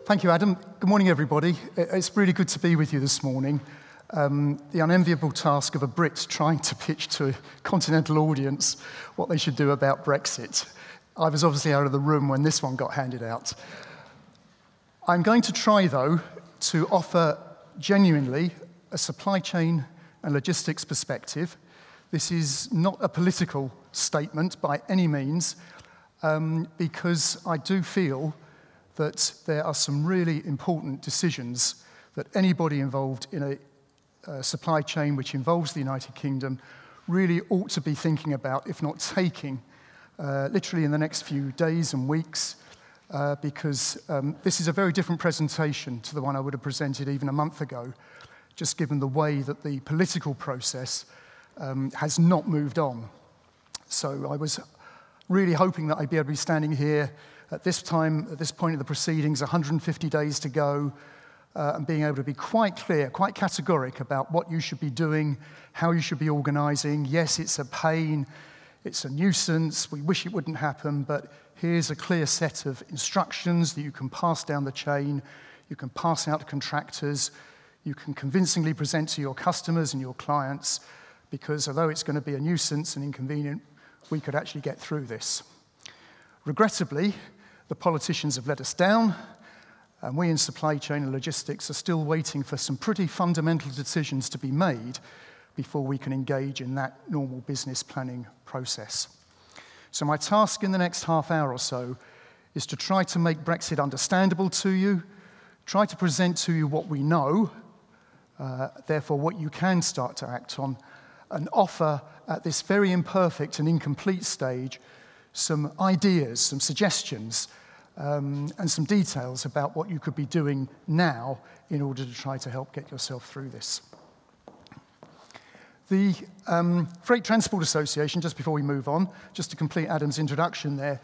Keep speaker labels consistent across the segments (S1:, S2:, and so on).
S1: Thank you, Adam. Good morning, everybody. It's really good to be with you this morning. The unenviable task of a Brit trying to pitch to a continental audience what they should do about Brexit. I was obviously out of the room when this one got handed out. I'm going to try, though, to offer genuinely a supply chain and logistics perspective. This is not a political statement by any means, because I do feel that there are some really important decisions that anybody involved in a supply chain which involves the United Kingdom really ought to be thinking about, if not taking, literally in the next few days and weeks, because this is a very different presentation to the one I would have presented even a month ago, just given the way that the political process has not moved on. So I was really hoping that I'd be able to be standing here at this point of the proceedings, 150 days to go, and being able to be quite clear, quite categoric about what you should be doing, how you should be organising. Yes, it's a pain, it's a nuisance, we wish it wouldn't happen, but here's a clear set of instructions that you can pass down the chain, you can pass out to contractors, you can convincingly present to your customers and your clients, because although it's going to be a nuisance and inconvenient, we could actually get through this. Regrettably, the politicians have let us down, and we in supply chain and logistics are still waiting for some pretty fundamental decisions to be made before we can engage in that normal business planning process. So my task in the next half hour or so is to try to make Brexit understandable to you, try to present to you what we know, therefore what you can start to act on, and offer at this very imperfect and incomplete stage some ideas, some suggestions, and some details about what you could be doing now in order to try to help get yourself through this. The Freight Transport Association, just before we move on, just to complete Adam's introduction there,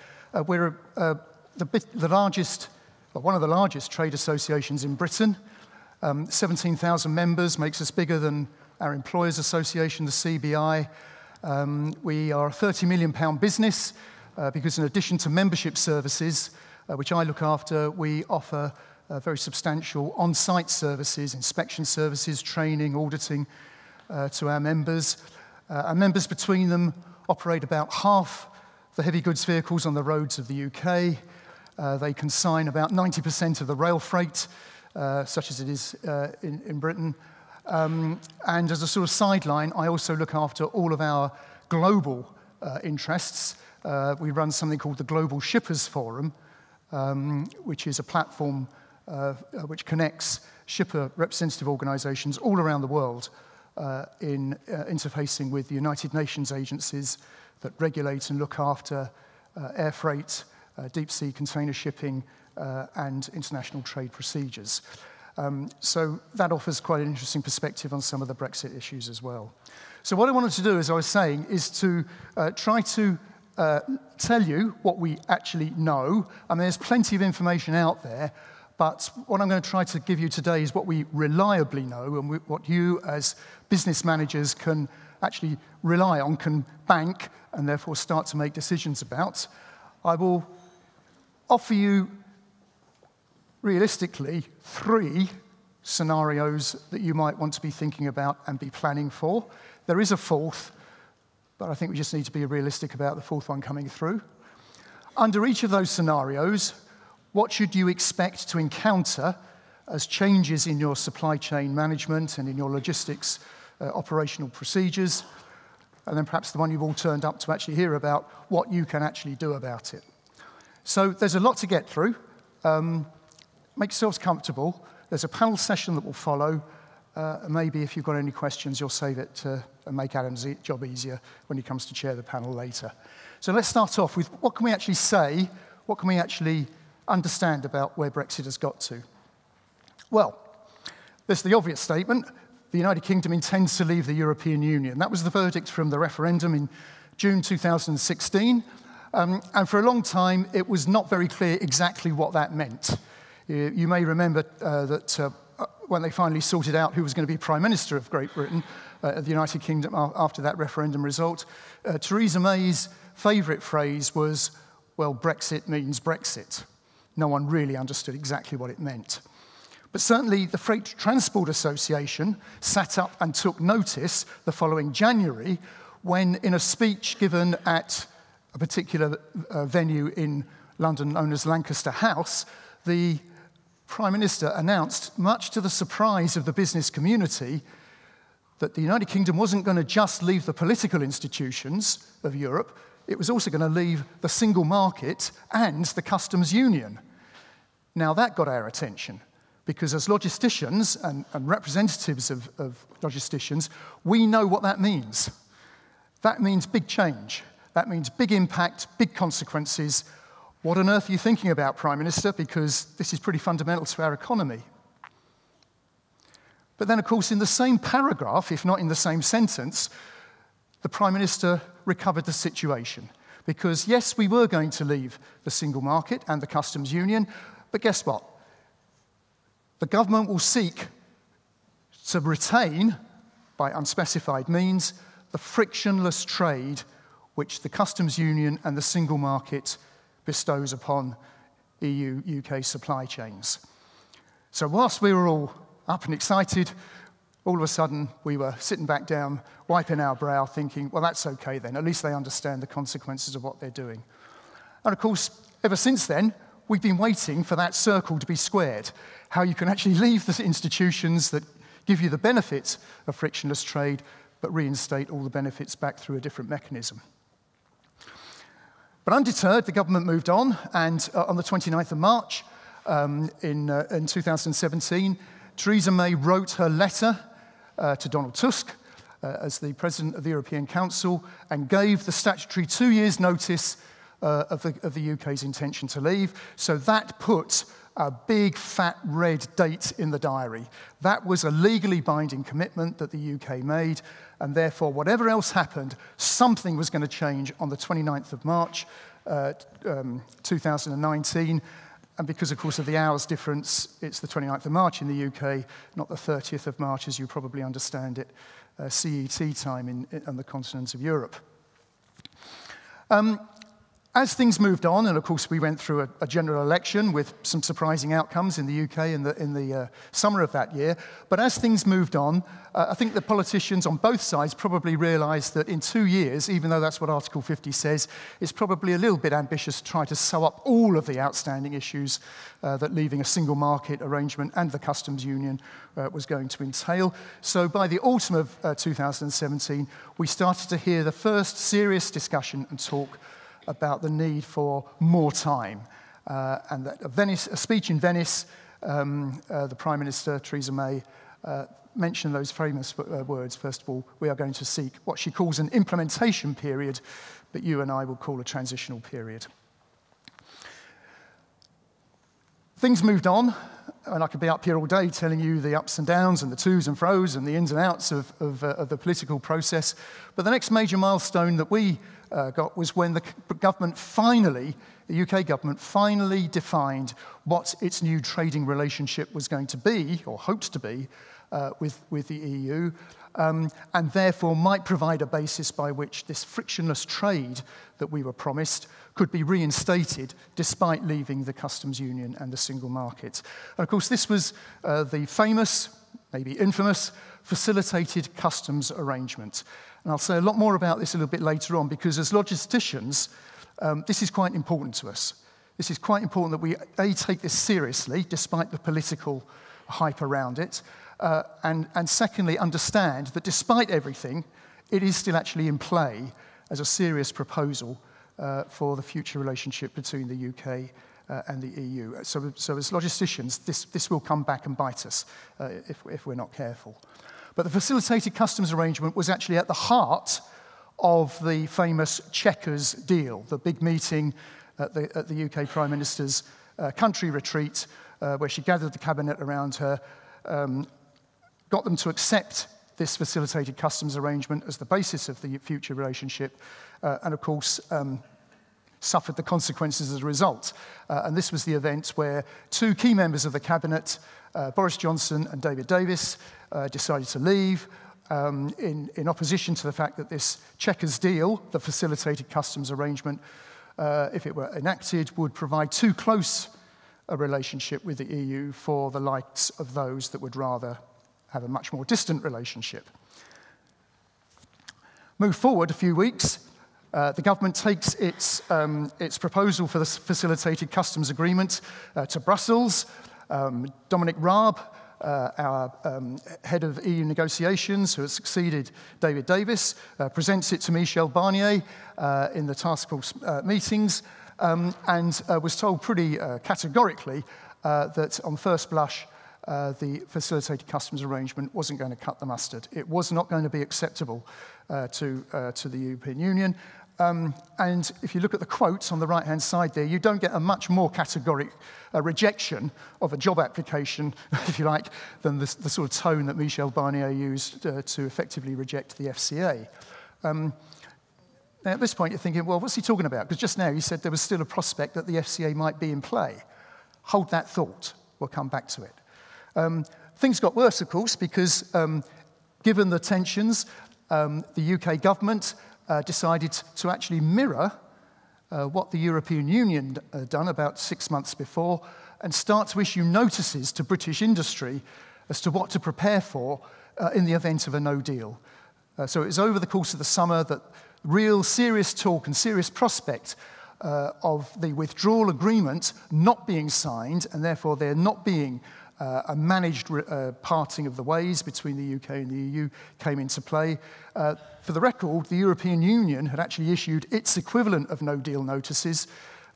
S1: we're the largest, well, one of the largest trade associations in Britain. 17,000 members, makes us bigger than our Employers Association, the CBI. We are a £30 million business because in addition to membership services, which I look after, we offer very substantial on-site services, inspection services, training, auditing to our members. Our members between them operate about half the heavy goods vehicles on the roads of the UK. They consign about 90% of the rail freight, such as it is in Britain. And as a sort of sideline, I also look after all of our global interests. We run something called the Global Shippers Forum, which is a platform which connects shipper representative organisations all around the world in interfacing with the United Nations agencies that regulate and look after air freight, deep-sea container shipping, and international trade procedures. So that offers quite an interesting perspective on some of the Brexit issues as well. So what I wanted to do, as I was saying, is to try to tell you what we actually know. I mean, there's plenty of information out there, but what I'm going to try to give you today is what we reliably know and what you as business managers can actually rely on, can bank, and therefore start to make decisions about. I will offer you realistically 3 scenarios that you might want to be thinking about and be planning for. There is a 4th, but I think we just need to be realistic about the 4th one coming through. Under each of those scenarios, what should you expect to encounter as changes in your supply chain management and in your logistics operational procedures? And then perhaps the one you've all turned up to actually hear about, what you can actually do about it. So there's a lot to get through. Make yourselves comfortable. There's a panel session that will follow. Maybe if you've got any questions, you'll save it to make Adam's job easier when he comes to chair the panel later. So let's start off with what can we actually say, what can we actually understand about where Brexit has got to? Well, there's the obvious statement. The United Kingdom intends to leave the European Union. That was the verdict from the referendum in June 2016. And for a long time, it was not very clear exactly what that meant. You may remember that when they finally sorted out who was going to be Prime Minister of Great Britain, the United Kingdom, after that referendum result, Theresa May's favourite phrase was, well, Brexit means Brexit. No one really understood exactly what it meant. But certainly the Freight Transport Association sat up and took notice the following January when, in a speech given at a particular venue in London known as Lancaster House, the Prime Minister announced, much to the surprise of the business community, that the United Kingdom wasn't going to just leave the political institutions of Europe, it was also going to leave the single market and the customs union. Now that got our attention, because as logisticians and representatives of logisticians, we know what that means. That means big change. That means big impact, big consequences. What on earth are you thinking about, Prime Minister? Because this is pretty fundamental to our economy. But then, of course, in the same paragraph, if not in the same sentence, the Prime Minister recovered the situation. Because, yes, we were going to leave the single market and the customs union, but guess what? The government will seek to retain, by unspecified means, the frictionless trade which the customs union and the single market bestows upon EU-UK supply chains. So whilst we were all up and excited, all of a sudden we were sitting back down, wiping our brow, thinking, well, that's okay then. At least they understand the consequences of what they're doing. And of course, ever since then, we've been waiting for that circle to be squared, how you can actually leave the institutions that give you the benefit of frictionless trade, but reinstate all the benefits back through a different mechanism. But undeterred, the government moved on, and on the 29th of March in 2017, Theresa May wrote her letter to Donald Tusk as the President of the European Council and gave the statutory 2 years' notice of the UK's intention to leave. So that put a big, fat, red date in the diary. That was a legally binding commitment that the UK made, and therefore, whatever else happened, something was going to change on the 29th of March, 2019. And because, of course, of the hours difference, it's the 29th of March in the UK, not the 30th of March, as you probably understand it, CET time on the continent of Europe. As things moved on, and of course we went through a general election with some surprising outcomes in the UK in the summer of that year, but as things moved on, I think the politicians on both sides probably realised that in 2 years, even though that's what Article 50 says, it's probably a little bit ambitious to try to sew up all of the outstanding issues that leaving a single market arrangement and the customs union was going to entail. So by the autumn of 2017, we started to hear the first serious discussion and talk about the need for more time. And that a speech in Venice, the Prime Minister, Theresa May, mentioned those famous words. First of all, we are going to seek what she calls an implementation period, but you and I will call a transitional period. Things moved on, and I could be up here all day telling you the ups and downs and the to's and fro's and the ins and outs of the political process. But the next major milestone that we got was when the government finally, the UK government finally defined what its new trading relationship was going to be, or hoped to be, with the EU, and therefore might provide a basis by which this frictionless trade that we were promised could be reinstated despite leaving the customs union and the single market. And of course, this was the famous, maybe infamous, facilitated customs arrangement. And I'll say a lot more about this a little bit later on, because as logisticians, this is quite important to us. This is quite important that we, A, take this seriously, despite the political hype around it, and secondly, understand that despite everything, it is still actually in play as a serious proposal for the future relationship between the UK and the EU. So as logisticians, this will come back and bite us if we're not careful. But the facilitated customs arrangement was actually at the heart of the famous Chequers deal, the big meeting at the UK Prime Minister's country retreat, where she gathered the cabinet around her, got them to accept this facilitated customs arrangement as the basis of the future relationship, and of course suffered the consequences as a result. And this was the event where two key members of the cabinet, Boris Johnson and David Davis, decided to leave in opposition to the fact that this Chequers deal, the facilitated customs arrangement, if it were enacted, would provide too close a relationship with the EU for the likes of those that would rather have a much more distant relationship. Move forward a few weeks, the government takes its proposal for the facilitated customs agreement to Brussels. Dominic Raab, our head of EU negotiations, who has succeeded David Davis, presents it to Michel Barnier in the task force meetings, and was told pretty categorically that on first blush, the facilitated customs arrangement wasn't going to cut the mustard. It was not going to be acceptable to the European Union. And if you look at the quotes on the right-hand side there, you don't get a much more categoric rejection of a job application, if you like, than the sort of tone that Michel Barnier used to effectively reject the FCA. Now, at this point, you're thinking, well, what's he talking about? Because just now he said there was still a prospect that the FCA might be in play. Hold that thought. We'll come back to it. Things got worse, of course, because given the tensions, the UK government decided to actually mirror what the European Union had done about 6 months before and start to issue notices to British industry as to what to prepare for in the event of a no deal. So it was over the course of the summer that real serious talk and serious prospect of the withdrawal agreement not being signed, and therefore there not being a managed parting of the ways between the UK and the EU came into play. For the record, the European Union had actually issued its equivalent of no-deal notices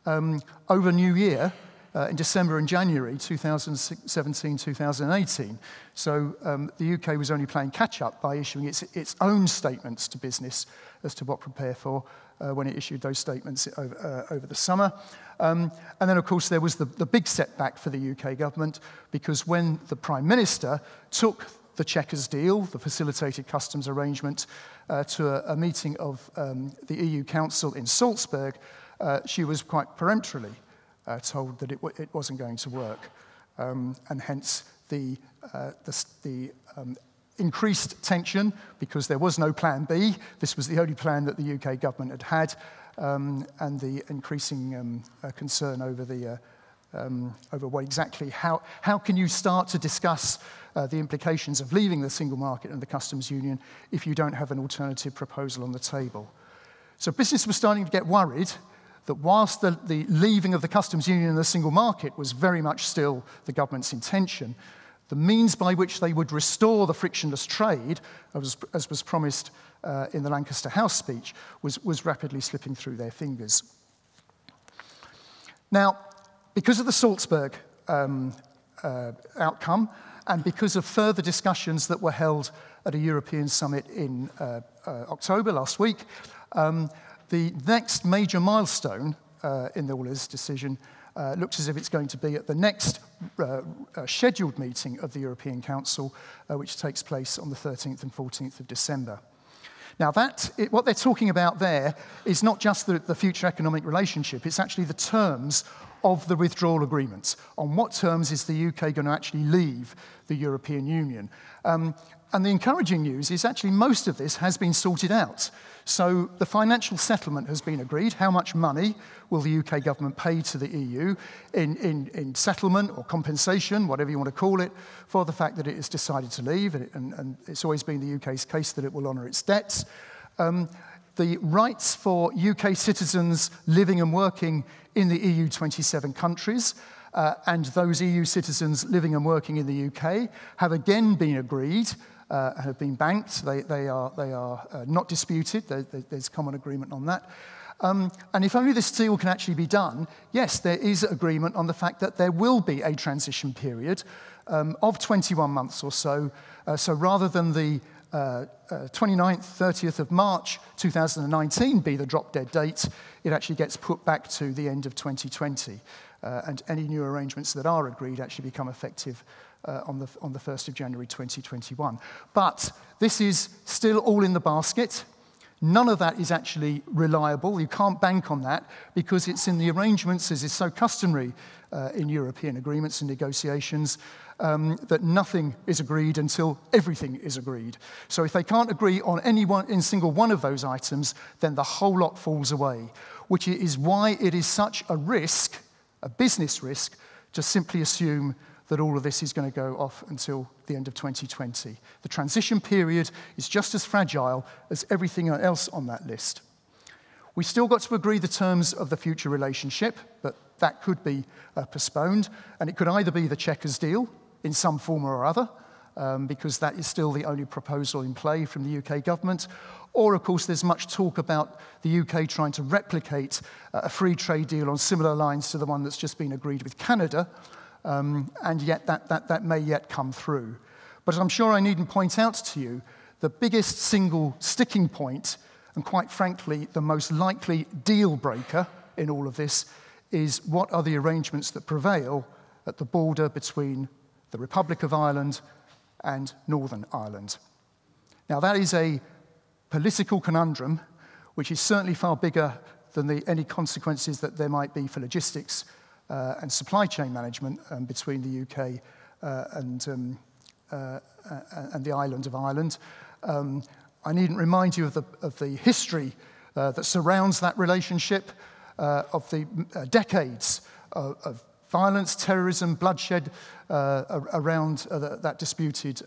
S1: over New Year in December and January 2017-2018. So the UK was only playing catch-up by issuing its own statements to business as to what to prepare for when it issued those statements over the summer. And then, of course, there was the big setback for the UK government, because when the Prime Minister took the Chequers deal, the facilitated customs arrangement, to a meeting of the EU Council in Salzburg, she was quite peremptorily told that it wasn't going to work, and hence the increased tension, because there was no plan B. This was the only plan that the UK government had had, and the increasing concern over what exactly, how can you start to discuss the implications of leaving the single market and the customs union if you don't have an alternative proposal on the table. So business was starting to get worried that whilst the leaving of the customs union and the single market was very much still the government's intention, the means by which they would restore the frictionless trade, as was promised in the Lancaster House speech, was rapidly slipping through their fingers. Now, because of the Salzburg outcome, and because of further discussions that were held at a European summit in October last week, the next major milestone in all this decision looks as if it's going to be at the next scheduled meeting of the European Council, which takes place on the 13th and 14th of December. Now, what they're talking about there is not just the future economic relationship, it's actually the terms of the withdrawal agreement. On what terms is the UK going to actually leave the European Union? And the encouraging news is actually most of this has been sorted out. So the financial settlement has been agreed. How much money will the UK government pay to the EU in settlement or compensation, whatever you want to call it, for the fact that it has decided to leave? And it's always been the UK's case that it will honour its debts. The rights for UK citizens living and working in the EU 27 countries and those EU citizens living and working in the UK have again been agreed, have been banked. They are not disputed. There's common agreement on that. And if only this deal can actually be done, yes, there is agreement on the fact that there will be a transition period of 21 months or so. So rather than the 29th, 30th of March 2019 be the drop-dead date, it actually gets put back to the end of 2020. And any new arrangements that are agreed actually become effective on the 1st of January 2021. But this is still all in the basket. None of that is actually reliable. You can't bank on that because it's in the arrangements, as is so customary in European agreements and negotiations, that nothing is agreed until everything is agreed. So if they can't agree on in single one of those items, then the whole lot falls away, which is why it is such a risk, a business risk, Just simply assume that all of this is going to go off until the end of 2020. The transition period is just as fragile as everything else on that list. We still got to agree the terms of the future relationship, but that could be postponed, and it could either be the Chequers deal in some form or other, because that is still the only proposal in play from the UK government, or of course there's much talk about the UK trying to replicate a free trade deal on similar lines to the one that's just been agreed with Canada, and yet that may yet come through. But as I'm sure I needn't point out to you, the biggest single sticking point, and quite frankly, the most likely deal breaker in all of this, is what are the arrangements that prevail at the border between the Republic of Ireland and Northern Ireland. Now, that is a political conundrum, which is certainly far bigger than any consequences that there might be for logistics and supply chain management between the UK and the island of Ireland. I needn't remind you of the history that surrounds that relationship, of the decades of violence, terrorism, bloodshed around that disputed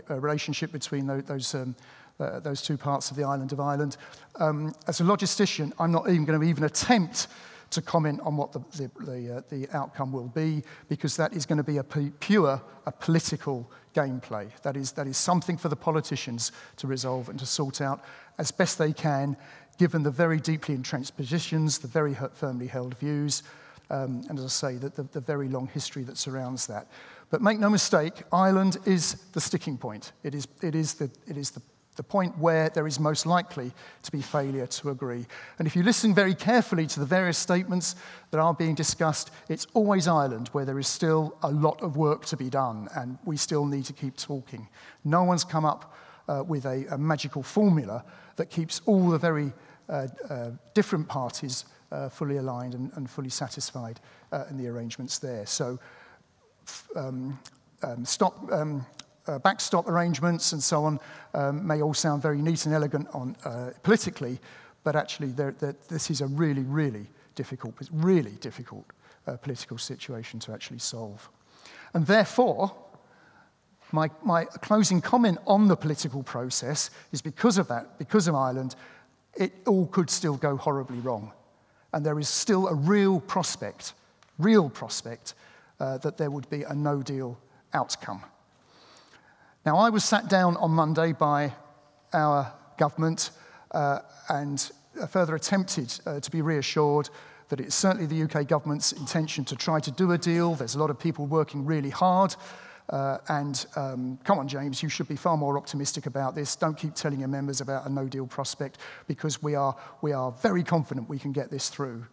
S1: relationship between those two parts of the island of Ireland. As a logistician, I'm not even going to even attempt to comment on what the outcome will be, because that is going to be a political gameplay. That is something for the politicians to resolve and to sort out as best they can, given the very deeply entrenched positions, the very firmly held views, and as I say, the very long history that surrounds that. But make no mistake, Ireland is the sticking point. It is the point where there is most likely to be failure to agree. And if you listen very carefully to the various statements that are being discussed, it's always Ireland where there is still a lot of work to be done, and we still need to keep talking. No one's come up with a magical formula that keeps all the very different parties fully aligned and fully satisfied in the arrangements there. So backstop arrangements and so on may all sound very neat and elegant politically, but actually this is a really, really difficult political situation to actually solve. And therefore, my closing comment on the political process is because of that, because of Ireland, it all could still go horribly wrong. And there is still a real prospect that there would be a no-deal outcome. Now, I was sat down on Monday by our government and further attempted to be reassured that it's certainly the UK government's intention to try to do a deal. There's a lot of people working really hard. Come on, James, you should be far more optimistic about this. Don't keep telling your members about a no-deal prospect, because we are very confident we can get this through.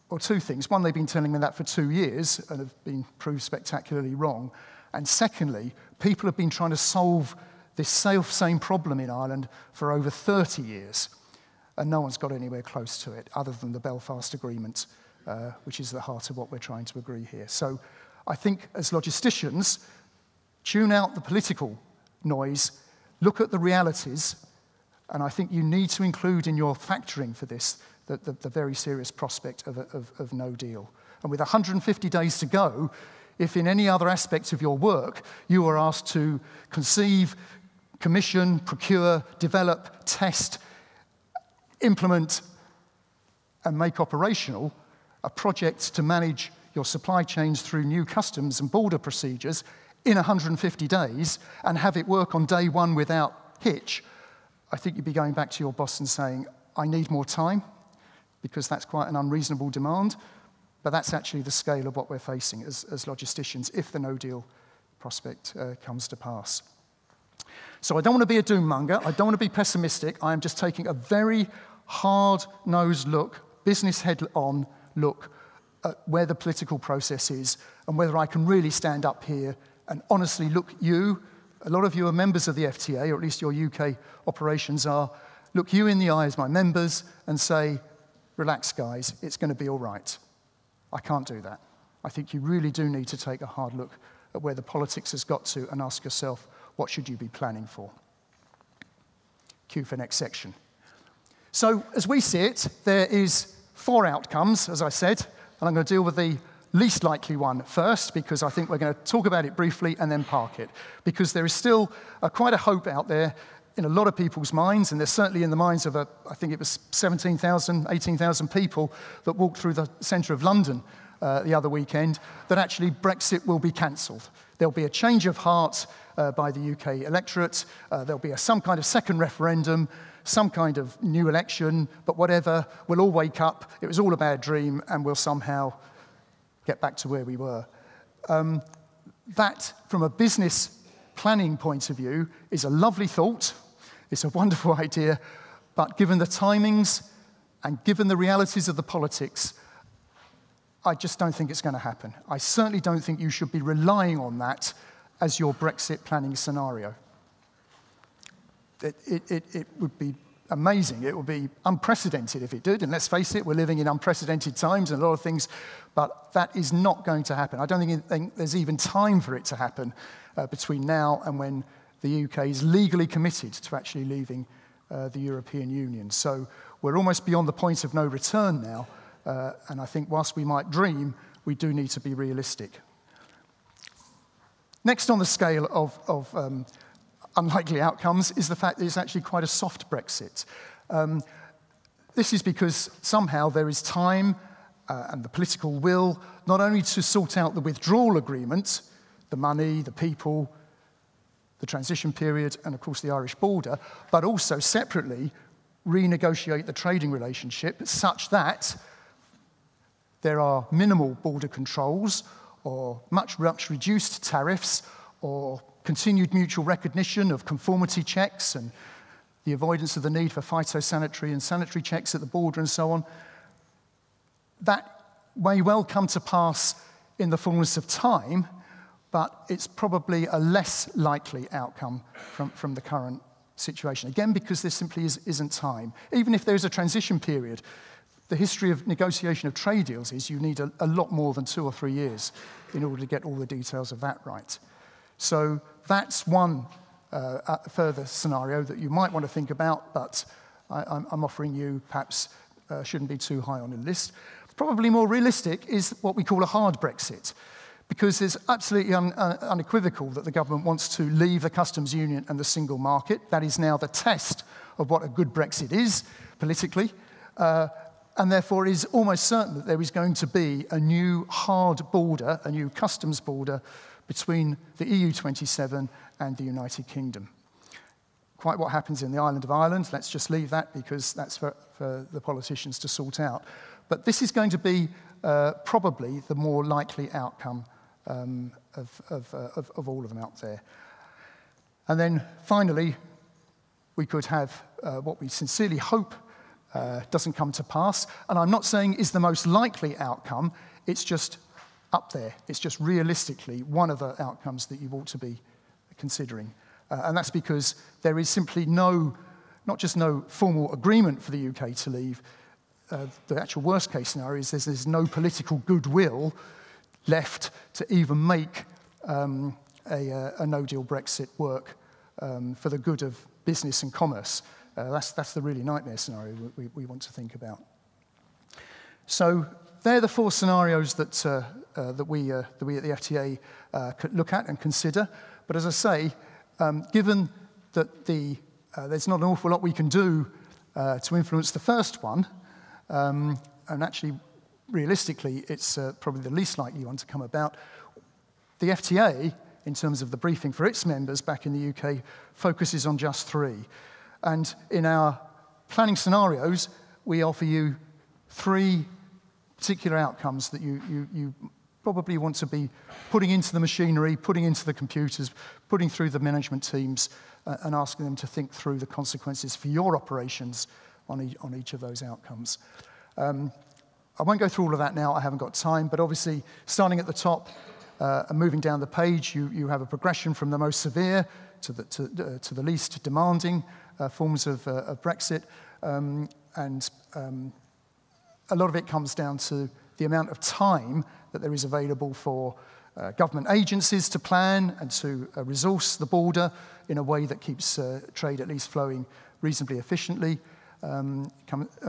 S1: Well, two things. One, they've been telling me that for 2 years and have been proved spectacularly wrong. And secondly, people have been trying to solve this same problem in Ireland for over 30 years, and no one's got anywhere close to it other than the Belfast Agreement, which is the heart of what we're trying to agree here. So I think as logisticians, tune out the political noise, look at the realities, and I think you need to include in your factoring for this the very serious prospect of no deal. And with 150 days to go, if in any other aspects of your work you are asked to conceive, commission, procure, develop, test, implement, and make operational a project to manage your supply chains through new customs and border procedures in 150 days and have it work on day one without hitch, I think you'd be going back to your boss and saying, I need more time, because that's quite an unreasonable demand. But that's actually the scale of what we're facing as logisticians if the no-deal prospect comes to pass. So I don't want to be a doom monger. I don't want to be pessimistic. I am just taking a very hard-nosed look, business head-on look at where the political process is and whether I can really stand up here and honestly look you, a lot of you are members of the FTA, or at least your UK operations are, look you in the eye as my members and say, relax guys, it's going to be all right. I can't do that. I think you really do need to take a hard look at where the politics has got to and ask yourself, what should you be planning for? Cue for next section. So as we see it, there is 4 outcomes, as I said, and I'm going to deal with the least likely one first, because I think we're going to talk about it briefly and then park it, because there is still quite a hope out there in a lot of people's minds, and there's certainly in the minds of, I think it was 17,000, 18,000 people that walked through the centre of London the other weekend, that actually Brexit will be cancelled. There'll be a change of heart by the UK electorate. There'll be some kind of second referendum, some kind of new election, but whatever, we'll all wake up, it was all a bad dream, and we'll somehow get back to where we were. That, from a business planning point of view, is a lovely thought. It's a wonderful idea, but given the timings and given the realities of the politics, I just don't think it's going to happen. I certainly don't think you should be relying on that as your Brexit planning scenario. It would be amazing. It would be unprecedented if it did, and let's face it, we're living in unprecedented times and a lot of things, but that is not going to happen. I don't think there's even time for it to happen between now and when the UK is legally committed to actually leaving the European Union. So we're almost beyond the point of no return now, and I think whilst we might dream, we do need to be realistic. Next on the scale of unlikely outcomes is the fact that it's actually quite a soft Brexit. This is because somehow there is time and the political will not only to sort out the withdrawal agreement, the money, the people, the transition period, and of course the Irish border, but also separately renegotiate the trading relationship such that there are minimal border controls or much reduced tariffs or continued mutual recognition of conformity checks and the avoidance of the need for phytosanitary and sanitary checks at the border and so on. That may well come to pass in the fullness of time, but it's probably a less likely outcome from the current situation. Again, because there simply isn't time. Even if there's a transition period, the history of negotiation of trade deals is you need a lot more than 2 or 3 years in order to get all the details of that right. So that's one further scenario that you might want to think about, but I'm offering you perhaps shouldn't be too high on the list. Probably more realistic is what we call a hard Brexit, because it's absolutely unequivocal that the government wants to leave the customs union and the single market. That is now the test of what a good Brexit is politically, and therefore it is almost certain that there is going to be a new hard border, a new customs border between the EU 27 and the United Kingdom. Quite what happens in the island of Ireland, let's just leave that because that's for the politicians to sort out. But this is going to be probably the more likely outcome of all of them out there. And then finally, we could have what we sincerely hope doesn't come to pass. And I'm not saying is the most likely outcome, it's just up there. It's just realistically one of the outcomes that you ought to be considering. And that's because there is simply not just no formal agreement for the UK to leave. The actual worst case scenario is there's no political goodwill left to even make a no-deal Brexit work for the good of business and commerce. That's the really nightmare scenario we want to think about. So they're the 4 scenarios that we at the FTA could look at and consider. But as I say, given that there's not an awful lot we can do to influence the first one, and actually, realistically, it's probably the least likely one to come about, the FTA, in terms of the briefing for its members back in the UK, focuses on just 3. And in our planning scenarios, we offer you 3 particular outcomes that you probably want to be putting into the machinery, putting into the computers, putting through the management teams, and asking them to think through the consequences for your operations on each of those outcomes. I won't go through all of that now, I haven't got time, but obviously, starting at the top and moving down the page, you have a progression from the most severe to the least demanding forms of Brexit, and a lot of it comes down to the amount of time that there is available for government agencies to plan and to resource the border in a way that keeps trade at least flowing reasonably efficiently, and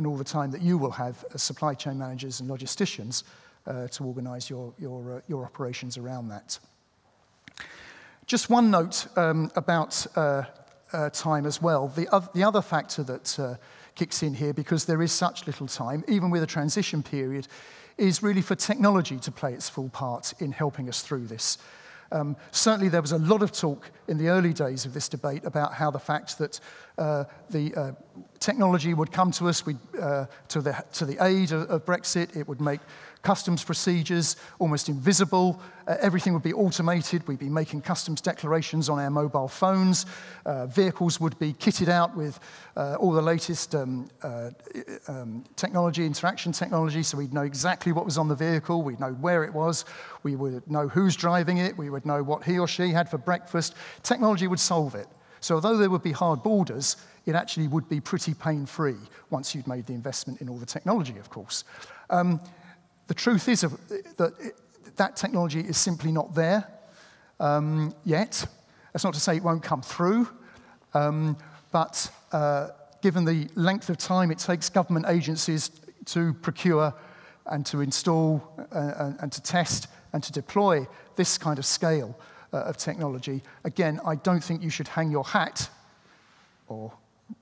S1: all the time that you will have as supply chain managers and logisticians to organise your operations around that. Just one note about time as well. The other factor that kicks in here, because there is such little time, even with a transition period, is really for technology to play its full part in helping us through this. Certainly there was a lot of talk in the early days of this debate about how the fact that the technology would come to us to the aid of Brexit. It would make customs procedures almost invisible. Everything would be automated. We'd be making customs declarations on our mobile phones. Vehicles would be kitted out with all the latest technology, interaction technology, so we'd know exactly what was on the vehicle. We'd know where it was. We would know who's driving it. We would know what he or she had for breakfast. Technology would solve it. So although there would be hard borders, it actually would be pretty pain-free once you'd made the investment in all the technology, of course. The truth is that technology is simply not there yet. That's not to say it won't come through, but given the length of time it takes government agencies to procure and to install and to test and to deploy this kind of scale of technology, again, I don't think you should hang your hat or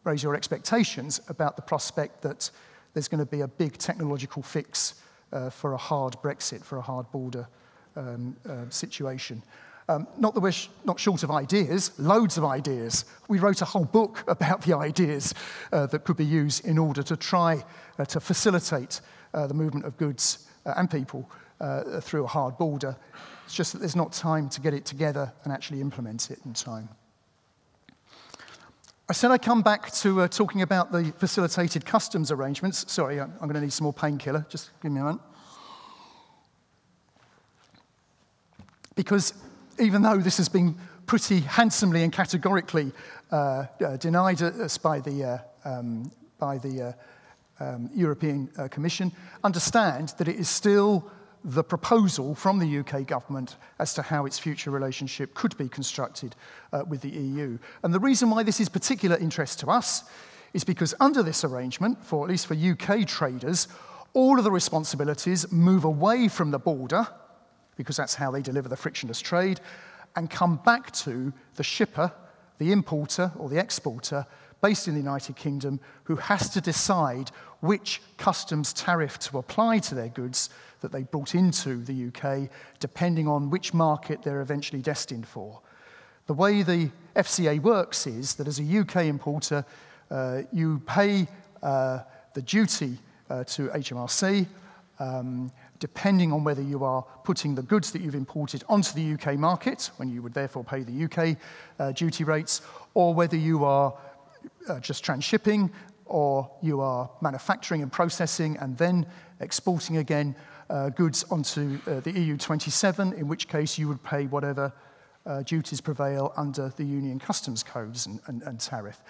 S1: raise your expectations about the prospect that there's going to be a big technological fix for a hard Brexit, for a hard border situation. Not that we're not short of ideas, loads of ideas. We wrote a whole book about the ideas that could be used in order to try to facilitate the movement of goods and people through a hard border. It's just that there's not time to get it together and actually implement it in time. I said I'd come back to talking about the facilitated customs arrangements. Sorry, I'm going to need some more painkiller. Just give me a moment. Because even though this has been pretty handsomely and categorically denied us by the European Commission, understand that it is still the proposal from the UK government as to how its future relationship could be constructed with the EU. And the reason why this is particular interest to us is because under this arrangement, at least for UK traders, all of the responsibilities move away from the border, because that's how they deliver the frictionless trade, and come back to the shipper, the importer or the exporter based in the United Kingdom, who has to decide which customs tariff to apply to their goods that they brought into the UK, depending on which market they're eventually destined for. The way the FTA works is that as a UK importer, you pay the duty to HMRC, depending on whether you are putting the goods that you've imported onto the UK market, when you would therefore pay the UK duty rates, or whether you are just transshipping, or you are manufacturing and processing and then exporting again goods onto the EU 27, in which case you would pay whatever duties prevail under the Union customs codes and tariff.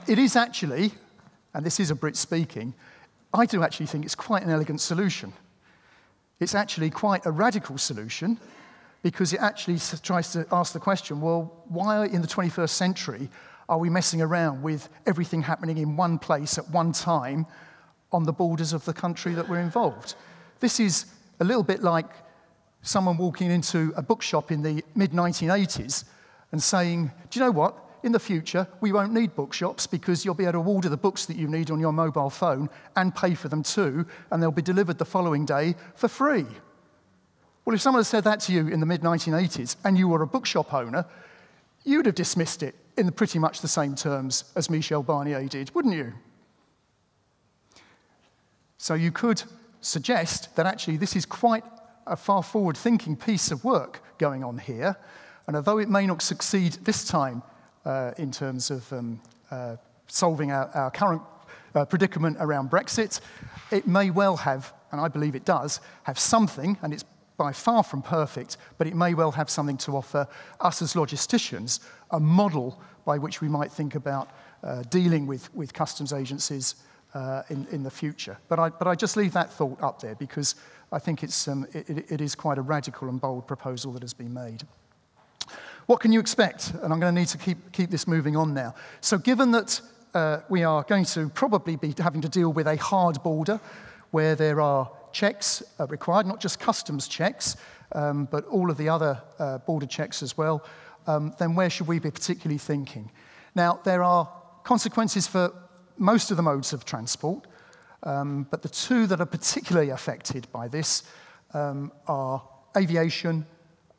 S1: It is actually, and this is a Brit speaking, I do actually think it's quite an elegant solution. It's actually quite a radical solution, because it actually tries to ask the question, well, why in the 21st century are we messing around with everything happening in one place at one time on the borders of the country that we're involved? This is a little bit like someone walking into a bookshop in the mid-1980s and saying, do you know what? In the future, we won't need bookshops because you'll be able to order the books that you need on your mobile phone and pay for them too, and they'll be delivered the following day for free. Well, if someone had said that to you in the mid-1980s and you were a bookshop owner, you'd have dismissed it in pretty much the same terms as Michel Barnier did, wouldn't you? So you could suggest that actually this is quite a far forward-thinking piece of work going on here, and although it may not succeed this time in terms of solving our current predicament around Brexit, it may well have, and I believe it does, have something, and it's by far from perfect, but it may well have something to offer us as logisticians, a model by which we might think about dealing with customs agencies in the future. But I just leave that thought up there because I think it is quite a radical and bold proposal that has been made. What can you expect? And I'm going to need to keep this moving on now. So given that we are going to probably be having to deal with a hard border where there are checks required, not just customs checks, but all of the other border checks as well, then where should we be particularly thinking? Now, there are consequences for most of the modes of transport, but the two that are particularly affected by this are aviation,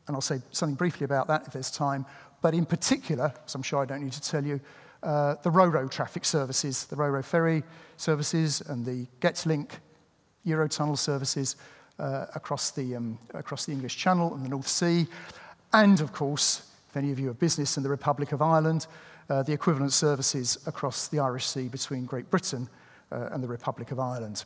S1: and I'll say something briefly about that if there's time, but in particular, as I'm sure I don't need to tell you, the Ro-Ro traffic services, the Ro-Ro ferry services and the GetLink Eurotunnel services across the English Channel and the North Sea, and of course, if any of you have business in the Republic of Ireland, the equivalent services across the Irish Sea between Great Britain and the Republic of Ireland.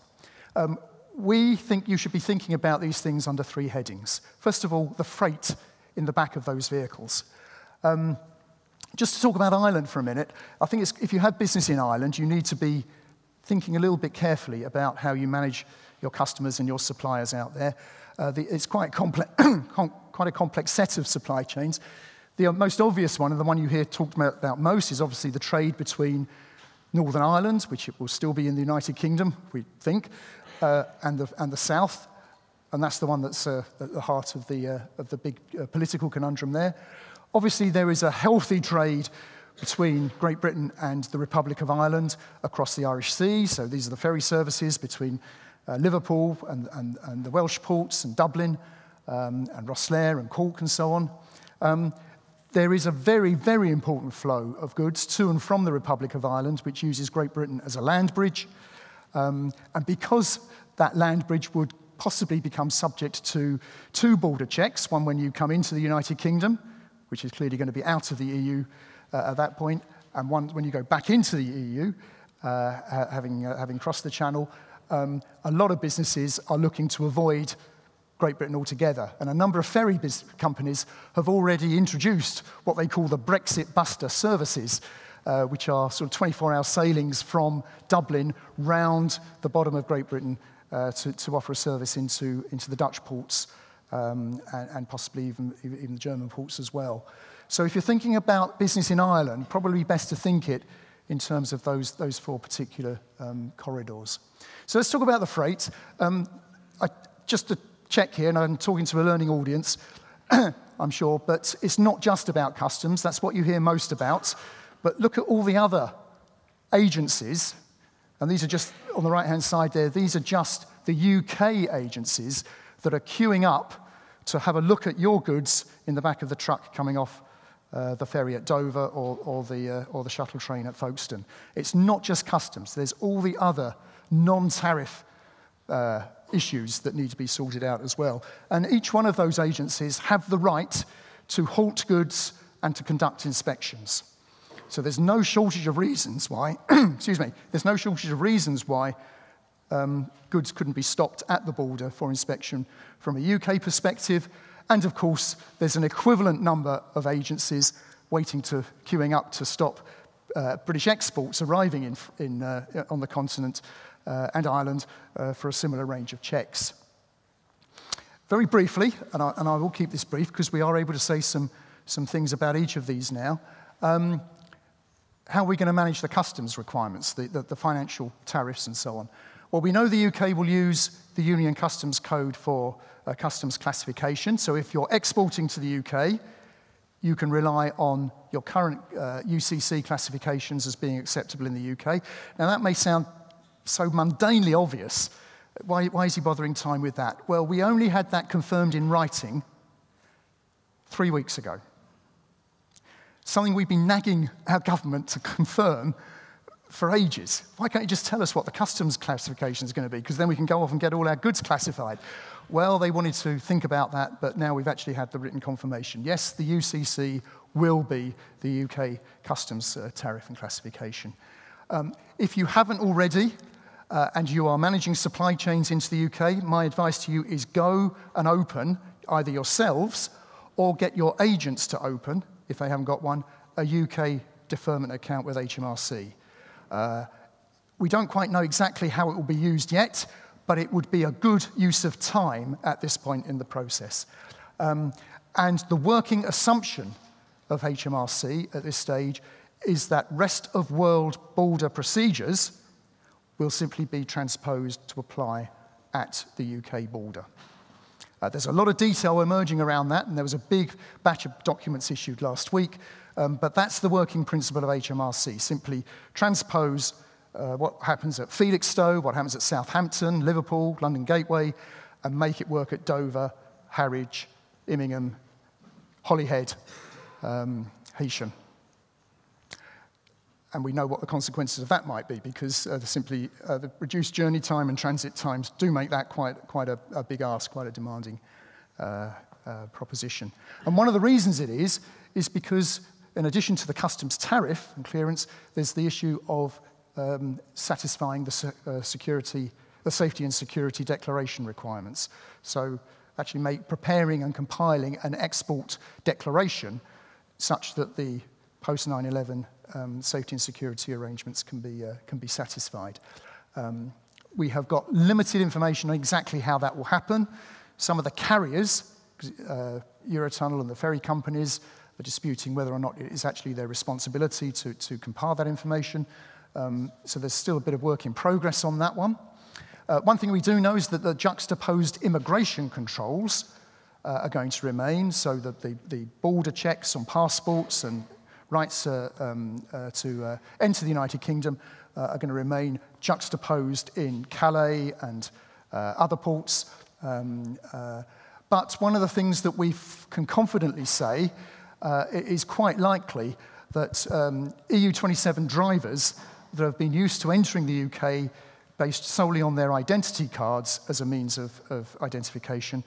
S1: We think you should be thinking about these things under three headings. First of all, the freight in the back of those vehicles. Just to talk about Ireland for a minute, I think if you have business in Ireland, you need to be thinking a little bit carefully about how you manage your customers and your suppliers out there. It's quite a complex set of supply chains. The most obvious one, and the one you hear talked about most, is obviously the trade between Northern Ireland, which it will still be in the United Kingdom, we think, and the South, and that's the one that's at the heart of the big political conundrum there. Obviously, there is a healthy trade between Great Britain and the Republic of Ireland across the Irish Sea. So these are the ferry services between Liverpool and the Welsh ports and Dublin and Rosslare and Cork and so on. There is a very, very important flow of goods to and from the Republic of Ireland, which uses Great Britain as a land bridge. And because that land bridge would possibly become subject to two border checks, one when you come into the United Kingdom, which is clearly going to be out of the EU at that point, and one when you go back into the EU, having crossed the Channel, a lot of businesses are looking to avoid Great Britain altogether. And a number of ferry companies have already introduced what they call the Brexit Buster services, which are sort of 24-hour sailings from Dublin round the bottom of Great Britain to offer a service into the Dutch ports and possibly even the German ports as well. So if you're thinking about business in Ireland, probably best to think it in terms of those four particular corridors. So let's talk about the freight. Just to check here, and I'm talking to a learning audience, I'm sure, but it's not just about customs. That's what you hear most about. But look at all the other agencies, and these are just on the right-hand side there. These are just the UK agencies that are queuing up to have a look at your goods in the back of the truck coming off the ferry at Dover or the shuttle train at Folkestone. It's not just customs. There's all the other non-tariff issues that need to be sorted out as well. And each one of those agencies have the right to halt goods and to conduct inspections. So there's no shortage of reasons why, there's no shortage of reasons why goods couldn't be stopped at the border for inspection from a UK perspective. And of course, there's an equivalent number of agencies queuing up to stop British exports arriving on the continent and Ireland for a similar range of checks. Very briefly, and I will keep this brief because we are able to say some things about each of these now. How are we going to manage the customs requirements, the financial tariffs and so on? Well, we know the UK will use the Union Customs Code for customs classification. So if you're exporting to the UK, you can rely on your current UCC classifications as being acceptable in the UK. Now, that may sound so mundanely obvious. Why is he bothering time with that? Well, we only had that confirmed in writing 3 weeks ago. Something we've been nagging our government to confirm for ages. Why can't you just tell us what the customs classification is going to be? Because then we can go off and get all our goods classified. Well, they wanted to think about that, but now we've actually had the written confirmation. Yes, the UCC will be the UK customs tariff and classification. If you haven't already, and you are managing supply chains into the UK, my advice to you is go and open, either yourselves or get your agents to open, if they haven't got one, a UK deferment account with HMRC. We don't quite know exactly how it will be used yet, but it would be a good use of time at this point in the process. And the working assumption of HMRC at this stage is that rest of world border procedures will simply be transposed to apply at the UK border. There's a lot of detail emerging around that, and there was a big batch of documents issued last week, but that's the working principle of HMRC. Simply transpose what happens at Felixstowe, what happens at Southampton, Liverpool, London Gateway, and make it work at Dover, Harwich, Immingham, Holyhead, Heysham. And we know what the consequences of that might be, because the reduced journey time and transit times do make that quite a big ask, quite a demanding proposition. And one of the reasons it is because in addition to the customs tariff and clearance, there's the issue of satisfying the safety and security declaration requirements. So actually preparing and compiling an export declaration such that the post 9/11 safety and security arrangements can be satisfied. We have got limited information on exactly how that will happen. Some of the carriers, Eurotunnel and the ferry companies, are disputing whether or not it is actually their responsibility to compile that information. So there's still a bit of work in progress on that one. One thing we do know is that the juxtaposed immigration controls are going to remain, so that the border checks on passports and rights to enter the United Kingdom are going to remain juxtaposed in Calais and other ports. But one of the things that we can confidently say it is quite likely that EU27 drivers that have been used to entering the UK based solely on their identity cards as a means of identification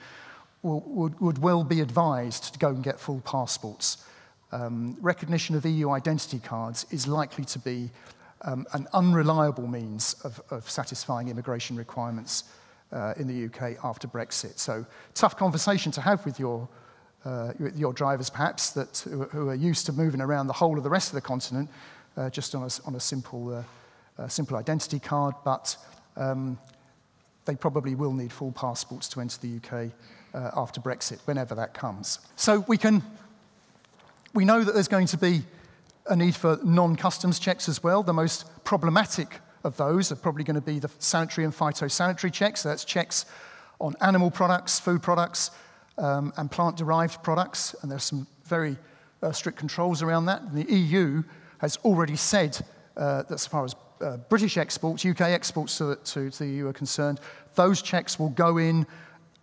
S1: would well be advised to go and get full passports. Recognition of EU identity cards is likely to be an unreliable means of satisfying immigration requirements in the UK after Brexit. So tough conversation to have with your drivers, perhaps, who are used to moving around the whole of the rest of the continent just on a simple identity card, but they probably will need full passports to enter the UK after Brexit, whenever that comes. So we know that there's going to be a need for non-customs checks as well. The most problematic of those are probably going to be the sanitary and phytosanitary checks. So that's checks on animal products, food products, and plant-derived products. And there's some very strict controls around that. And the EU has already said that as far as British exports, UK exports to the EU are concerned, those checks will go in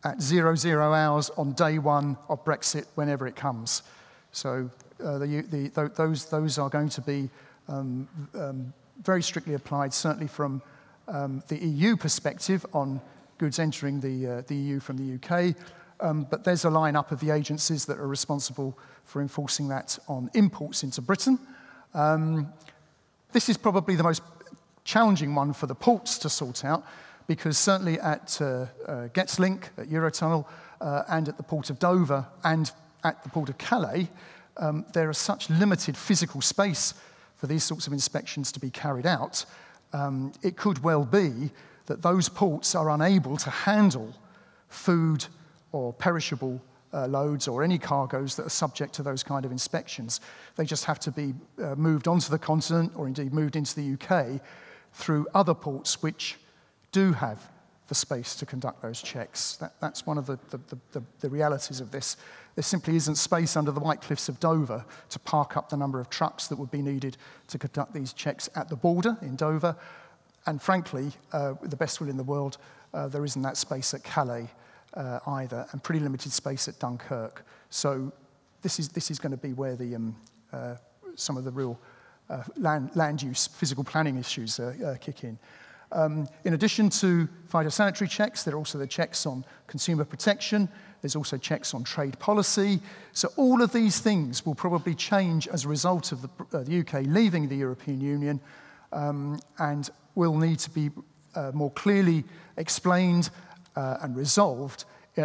S1: at 00 hours on day one of Brexit, whenever it comes. So those are going to be very strictly applied, certainly from the EU perspective on goods entering the EU from the UK. But there's a line-up of the agencies that are responsible for enforcing that on imports into Britain. This is probably the most challenging one for the ports to sort out, because certainly at Getzlink, at Eurotunnel, and at the Port of Dover, and at the Port of Calais, there is such limited physical space for these sorts of inspections to be carried out. It could well be that those ports are unable to handle food or perishable loads or any cargoes that are subject to those kind of inspections. They just have to be moved onto the continent, or indeed moved into the UK through other ports which do have the space to conduct those checks. That's one of the realities of this. There simply isn't space under the White Cliffs of Dover to park up the number of trucks that would be needed to conduct these checks at the border in Dover. And frankly, with the best will in the world, there isn't that space at Calais either, and pretty limited space at Dunkirk. So this is going to be where some of the real land use, physical planning issues kick in. In addition to phytosanitary checks, there are also the checks on consumer protection. There's also checks on trade policy. So all of these things will probably change as a result of the UK leaving the European Union, and will need to be more clearly explained and resolved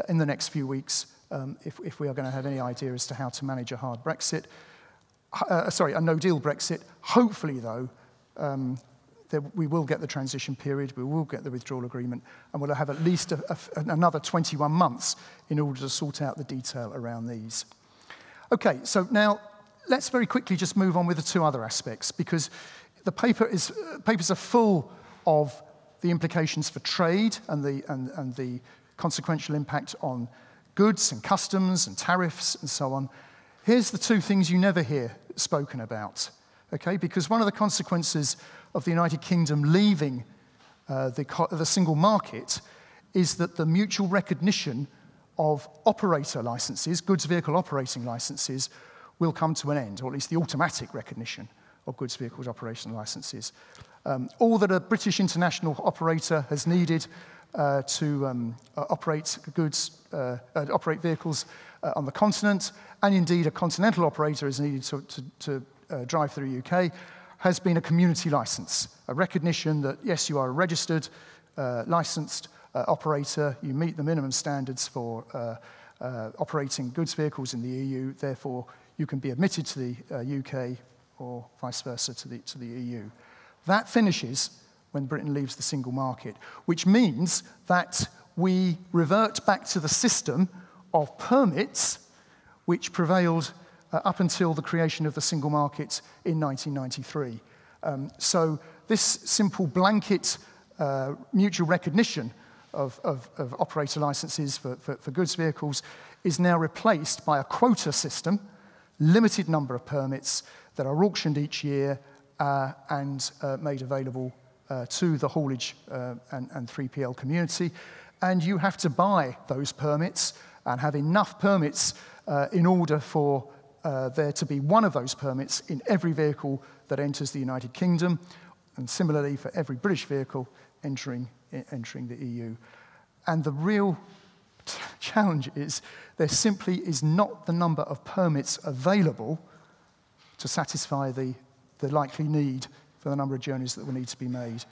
S1: in the next few weeks if we are going to have any idea as to how to manage a hard Brexit. A no-deal Brexit. Hopefully, though, we will get the transition period, we will get the withdrawal agreement, and we'll have at least another 21 months in order to sort out the detail around these. Okay, so now let's very quickly just move on with the two other aspects, because the papers are full of the implications for trade and the consequential impact on goods and customs and tariffs and so on. Here's the two things you never hear spoken about, okay? Because one of the consequences of the United Kingdom leaving the single market is that the mutual recognition of operator licenses, goods vehicle operating licenses, will come to an end, or at least the automatic recognition of goods vehicles operating licenses. All that a British international operator has needed to operate vehicles on the continent, and indeed a continental operator is needed to drive through the UK, has been a community license, a recognition that, yes, you are a registered, licensed operator, you meet the minimum standards for operating goods vehicles in the EU, therefore you can be admitted to the UK or vice versa to the EU. That finishes when Britain leaves the single market, which means that we revert back to the system of permits which prevailed up until the creation of the single market in 1993. So this simple blanket mutual recognition of operator licenses for goods vehicles is now replaced by a quota system, limited number of permits that are auctioned each year and made available to the haulage and 3PL community. And you have to buy those permits and have enough permits in order for there to be one of those permits in every vehicle that enters the United Kingdom, and similarly for every British vehicle entering the EU. And the real challenge is there simply is not the number of permits available to satisfy the likely need for the number of journeys that will need to be made.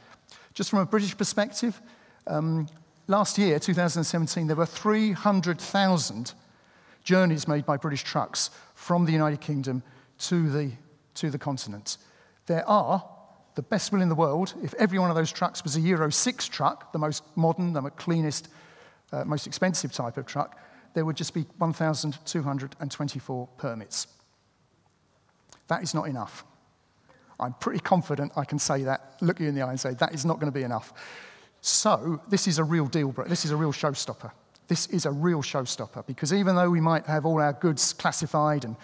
S1: Just from a British perspective, last year, 2017, there were 300,000 journeys made by British trucks from the United Kingdom to the continent. There are, the best will in the world, if every one of those trucks was a Euro 6 truck, the most modern, the cleanest, most expensive type of truck, there would just be 1,224 permits. That is not enough. I'm pretty confident I can say that, look you in the eye and say, that is not going to be enough. So this is a real deal breaker. This is a real showstopper. This is a real showstopper, because even though we might have all our goods classified and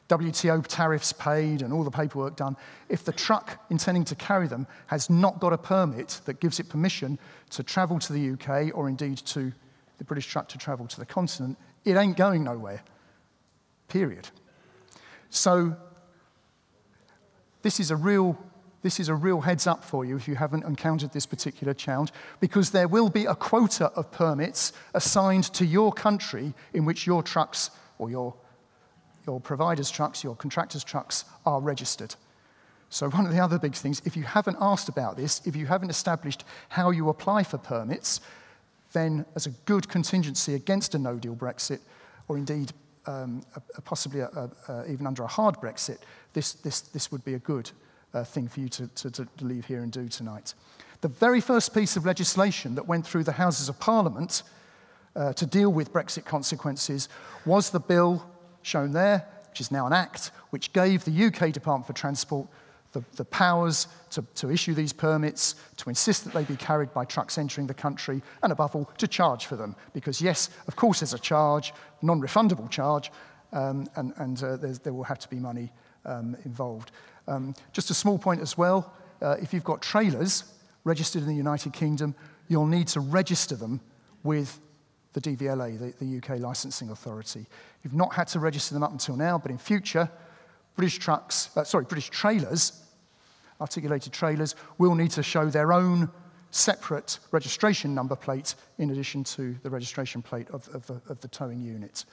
S1: WTO tariffs paid and all the paperwork done, if the truck intending to carry them has not got a permit that gives it permission to travel to the UK, or indeed to the British truck to travel to the continent, it ain't going nowhere, period. So this is a real heads up for you if you haven't encountered this particular challenge, because there will be a quota of permits assigned to your country in which your trucks, or your provider's trucks, your contractor's trucks, are registered. So one of the other big things, if you haven't asked about this, if you haven't established how you apply for permits, then as a good contingency against a no-deal Brexit, or indeed possibly even under a hard Brexit, this would be a good thing for you to leave here and do tonight. The very first piece of legislation that went through the Houses of Parliament to deal with Brexit consequences was the bill shown there, which is now an act, which gave the UK Department for Transport the powers to issue these permits, to insist that they be carried by trucks entering the country, and above all, to charge for them. Because yes, of course there's a charge, non-refundable charge, and there will have to be money involved. Just a small point as well, if you've got trailers registered in the United Kingdom, you'll need to register them with the DVLA, the UK Licensing Authority. You've not had to register them up until now, but in future, British trailers, articulated trailers, will need to show their own separate registration number plate in addition to the registration plate of the towing unit.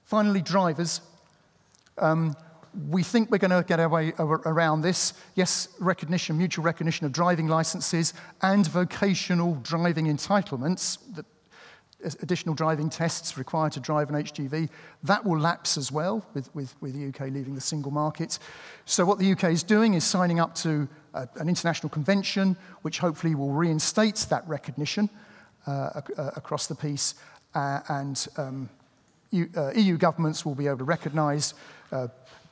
S1: Finally, drivers. We think we're going to get our way around this. Yes, mutual recognition of driving licenses and vocational driving entitlements, additional driving tests required to drive an HGV, that will lapse as well with the UK leaving the single market. So what the UK is doing is signing up to an international convention, which hopefully will reinstate that recognition across the piece, and EU governments will be able to recognise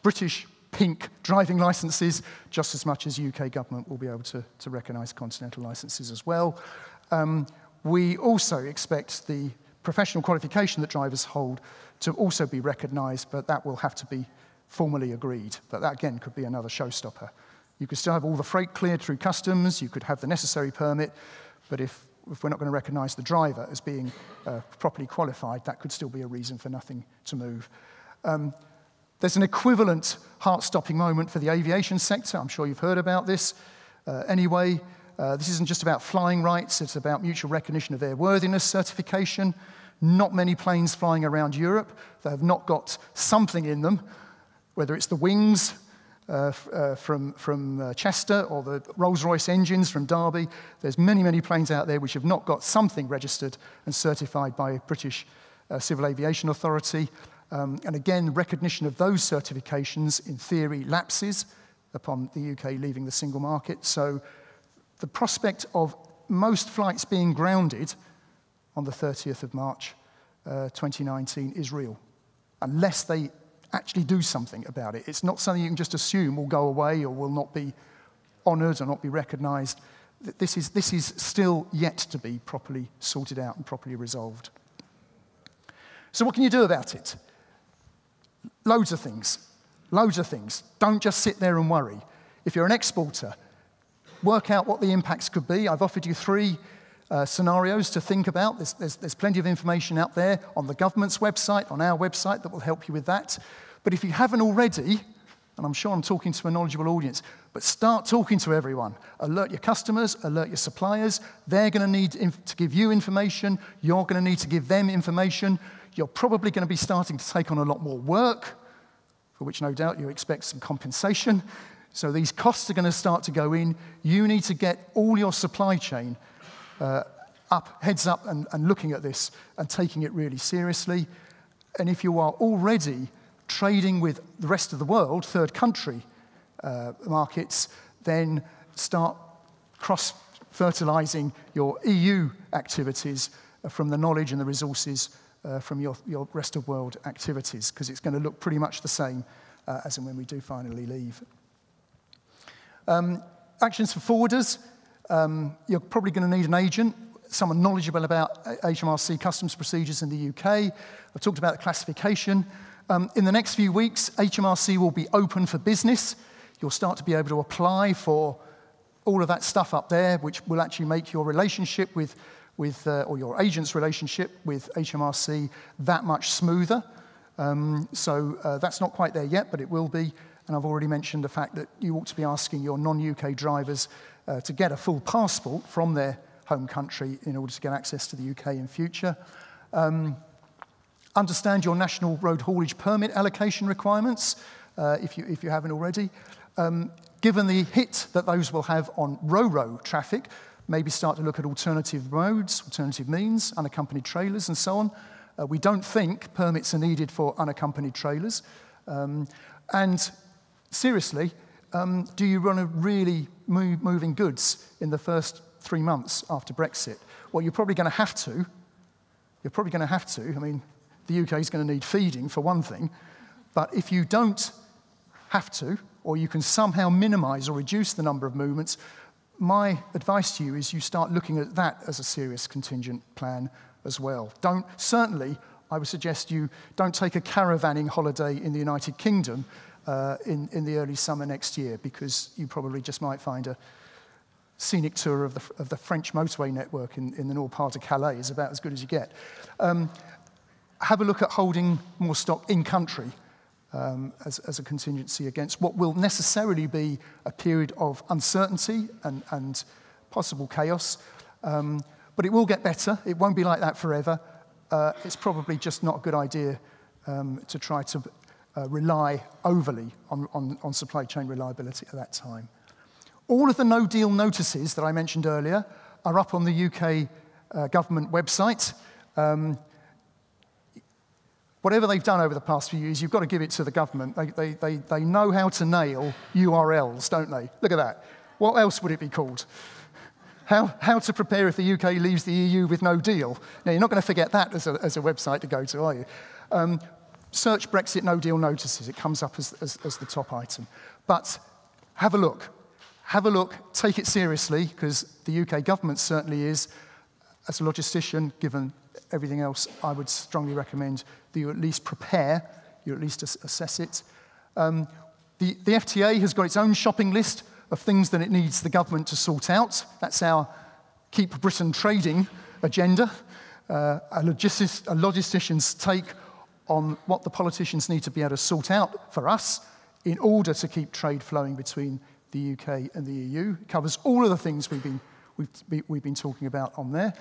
S1: British pink driving licenses, just as much as UK government will be able to recognise continental licenses as well. We also expect the professional qualification that drivers hold to also be recognised, but that will have to be formally agreed. But that, again, could be another showstopper. You could still have all the freight cleared through customs, you could have the necessary permit, but if we're not going to recognise the driver as being properly qualified, that could still be a reason for nothing to move. There's an equivalent heart-stopping moment for the aviation sector. I'm sure you've heard about this. Anyway, this isn't just about flying rights, it's about mutual recognition of airworthiness certification. Not many planes flying around Europe that have not got something in them, whether it's the wings from Chester or the Rolls-Royce engines from Derby. There's many, many planes out there which have not got something registered and certified by a British Civil Aviation Authority. And again, recognition of those certifications, in theory, lapses upon the UK leaving the single market. So the prospect of most flights being grounded on the 30th of March 2019 is real, unless they actually do something about it. It's not something you can just assume will go away or will not be honoured or not be recognised. This is still yet to be properly sorted out and properly resolved. So what can you do about it? Loads of things. Loads of things. Don't just sit there and worry. If you're an exporter, work out what the impacts could be. I've offered you 3 scenarios to think about. There's plenty of information out there on the government's website, on our website, that will help you with that. But if you haven't already, and I'm sure I'm talking to a knowledgeable audience, but start talking to everyone. Alert your customers, alert your suppliers. They're going to need to give you information. You're going to need to give them information. You're probably going to be starting to take on a lot more work, for which no doubt you expect some compensation. So these costs are going to start to go in. You need to get all your supply chain heads up and looking at this and taking it really seriously. And if you are already trading with the rest of the world, third country markets, then start cross-fertilising your EU activities from the knowledge and the resources from your rest of world activities, because it's going to look pretty much the same as and when we do finally leave. Actions for forwarders. You're probably going to need an agent, someone knowledgeable about HMRC customs procedures in the UK. I've talked about the classification. In the next few weeks, HMRC will be open for business. You'll start to be able to apply for all of that stuff up there, which will actually make your relationship or your agent's relationship with HMRC that much smoother. So that's not quite there yet, but it will be. And I've already mentioned the fact that you ought to be asking your non-UK drivers to get a full passport from their home country in order to get access to the UK in future. Understand your national road haulage permit allocation requirements, if you haven't already. Given the hit that those will have on ro-ro traffic, maybe start to look at alternative modes, alternative means, unaccompanied trailers and so on. We don't think permits are needed for unaccompanied trailers. And seriously, do you want to really moving goods in the first 3 months after Brexit? Well, you're probably going to have to. You're probably going to have to. I mean, the UK is going to need feeding, for one thing. But if you don't have to, or you can somehow minimise or reduce the number of movements, my advice to you is you start looking at that as a serious contingent plan as well. Certainly, I would suggest you don't take a caravanning holiday in the United Kingdom in the early summer next year, because you probably just might find a scenic tour of the French motorway network in the north part of Calais is about as good as you get. Have a look at holding more stock in country as a contingency against what will necessarily be a period of uncertainty and possible chaos. But it will get better. It won't be like that forever. It's probably just not a good idea to try to rely overly on supply chain reliability at that time. All of the no-deal notices that I mentioned earlier are up on the UK government website. Whatever they've done over the past few years, you've got to give it to the government. They know how to nail URLs, don't they? Look at that. What else would it be called? How to prepare if the UK leaves the EU with no deal. Now, you're not going to forget that as a website to go to, are you? search Brexit no deal notices. It comes up as the top item. But have a look. Have a look, take it seriously, because the UK government certainly is. As a logistician, given everything else, I would strongly recommend that you at least prepare, you at least assess it. The FTA has got its own shopping list of things that it needs the government to sort out. That's our Keep Britain Trading agenda, a logistician's take on what the politicians need to be able to sort out for us in order to keep trade flowing between the UK and the EU. It covers all of the things we've been talking about on there,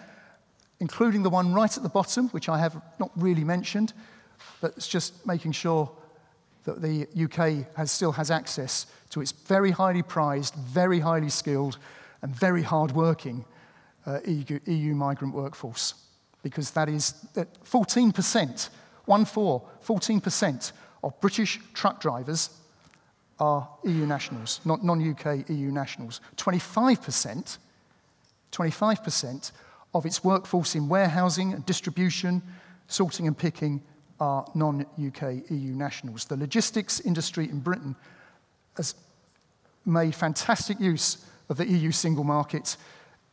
S1: including the one right at the bottom, which I have not really mentioned, but it's just making sure that the UK still has access to its very highly prized, very highly skilled, and very hard-working EU migrant workforce. Because that is 14%, 14% of British truck drivers are EU nationals, not non-UK EU nationals. 25% of its workforce in warehousing and distribution, sorting and picking are non-UK EU nationals. The logistics industry in Britain has made fantastic use of the EU single market.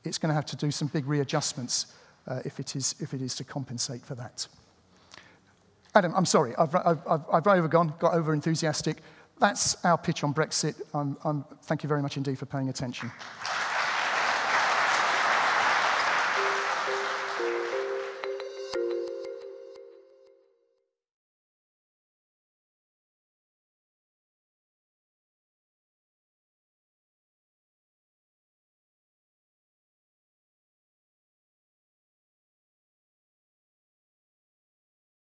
S1: It's going to have to do some big readjustments if it is to compensate for that. Adam, I'm sorry, I've got over enthusiastic. That's our pitch on Brexit. Thank you very much indeed for paying attention.